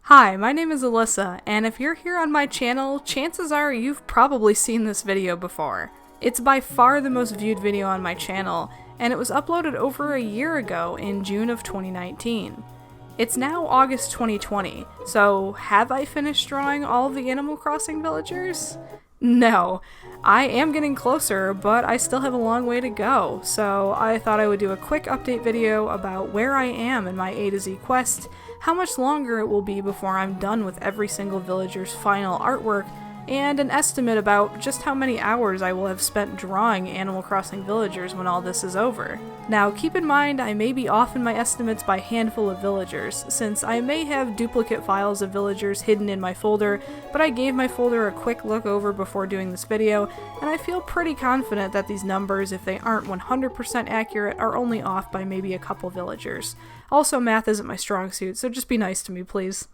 Hi, my name is Alyssa, and if you're here on my channel, chances are you've probably seen this video before. It's by far the most viewed video on my channel, and it was uploaded over a year ago in June of 2019. It's now August 2020, so have I finished drawing all of the Animal Crossing villagers? No. I am getting closer, but I still have a long way to go, so I thought I would do a quick update video about where I am in my A to Z quest, how much longer it will be before I'm done with every single villager's final artwork, and an estimate about just how many hours I will have spent drawing Animal Crossing villagers when all this is over. Now keep in mind I may be off in my estimates by a handful of villagers, since I may have duplicate files of villagers hidden in my folder, but I gave my folder a quick look over before doing this video, and I feel pretty confident that these numbers, if they aren't 100% accurate, are only off by maybe a couple villagers. Also, math isn't my strong suit, so just be nice to me, please.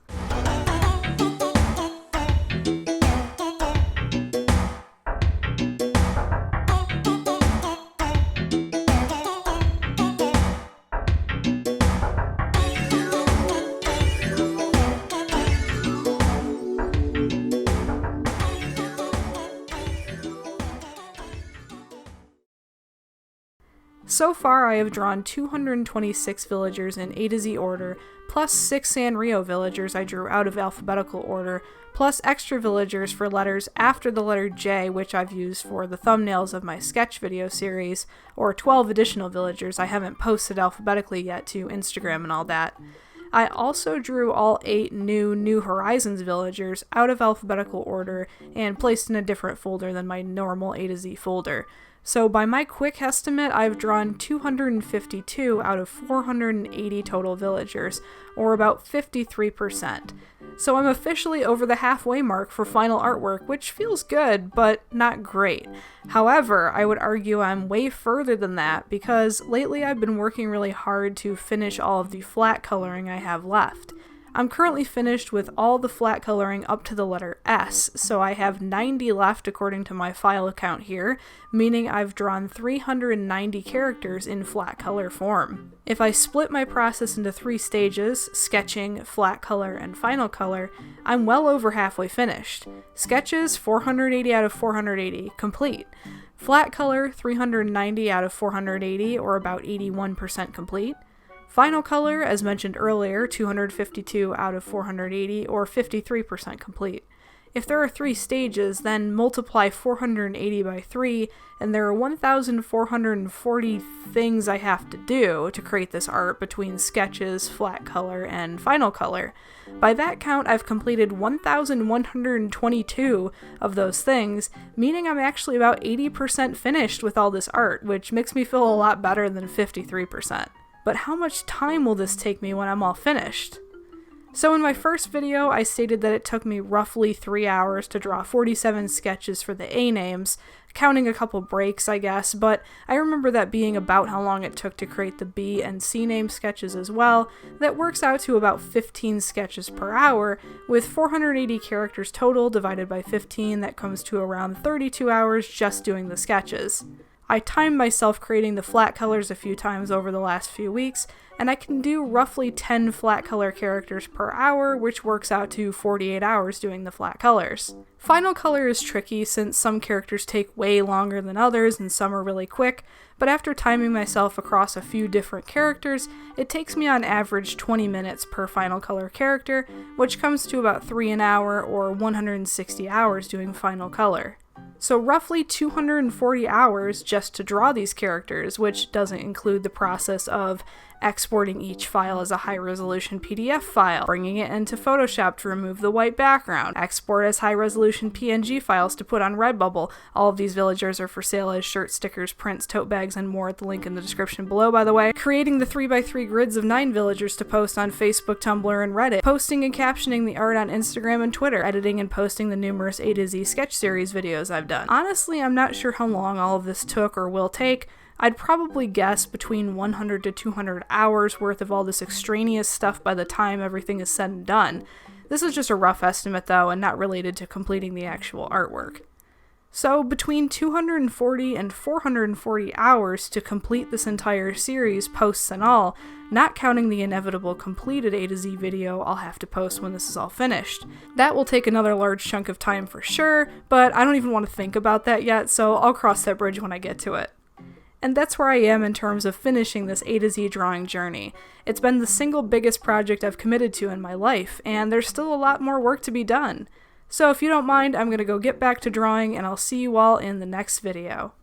So far I have drawn 226 villagers in A to Z order, plus 6 Sanrio villagers I drew out of alphabetical order, plus extra villagers for letters after the letter J, which I've used for the thumbnails of my sketch video series, or 12 additional villagers I haven't posted alphabetically yet to Instagram and all that. I also drew all 8 New Horizons villagers out of alphabetical order and placed in a different folder than my normal A to Z folder. So by my quick estimate, I've drawn 252 out of 480 total villagers, or about 53%. So I'm officially over the halfway mark for final artwork, which feels good, but not great. However, I would argue I'm way further than that, because lately I've been working really hard to finish all of the flat coloring I have left. I'm currently finished with all the flat coloring up to the letter S, so I have 90 left according to my file account here, meaning I've drawn 390 characters in flat color form. If I split my process into 3 stages, sketching, flat color, and final color, I'm well over halfway finished. Sketches, 480 out of 480, complete. Flat color, 390 out of 480, or about 81% complete. Final color, as mentioned earlier, 252 out of 480, or 53% complete. If there are 3 stages, then multiply 480 by 3, and there are 1,440 things I have to do to create this art between sketches, flat color, and final color. By that count, I've completed 1,122 of those things, meaning I'm actually about 80% finished with all this art, which makes me feel a lot better than 53%. But how much time will this take me when I'm all finished? So in my first video, I stated that it took me roughly 3 hours to draw 47 sketches for the A names, counting a couple breaks, I guess, but I remember that being about how long it took to create the B and C name sketches as well. That works out to about 15 sketches per hour, with 480 characters total divided by 15, that comes to around 32 hours just doing the sketches. I timed myself creating the flat colors a few times over the last few weeks, and I can do roughly 10 flat color characters per hour, which works out to 48 hours doing the flat colors. Final color is tricky since some characters take way longer than others and some are really quick, but after timing myself across a few different characters, it takes me on average 20 minutes per final color character, which comes to about 3 an hour or 160 hours doing final color. So roughly 240 hours just to draw these characters, which doesn't include the process of exporting each file as a high-resolution PDF file, bringing it into Photoshop to remove the white background, export as high-resolution PNG files to put on Redbubble. All of these villagers are for sale as shirts, stickers, prints, tote bags, and more at the link in the description below, by the way. Creating the 3x3 grids of 9 villagers to post on Facebook, Tumblr, and Reddit. Posting and captioning the art on Instagram and Twitter. Editing and posting the numerous A to Z sketch series videos I've done. Honestly, I'm not sure how long all of this took or will take. I'd probably guess between 100 to 200 hours worth of all this extraneous stuff by the time everything is said and done. This is just a rough estimate though, and not related to completing the actual artwork. So between 240 and 440 hours to complete this entire series, posts and all, not counting the inevitable completed A to Z video I'll have to post when this is all finished. That will take another large chunk of time for sure, but I don't even want to think about that yet, so I'll cross that bridge when I get to it. And that's where I am in terms of finishing this A to Z drawing journey. It's been the single biggest project I've committed to in my life, and there's still a lot more work to be done. So if you don't mind, I'm going to go get back to drawing, and I'll see you all in the next video.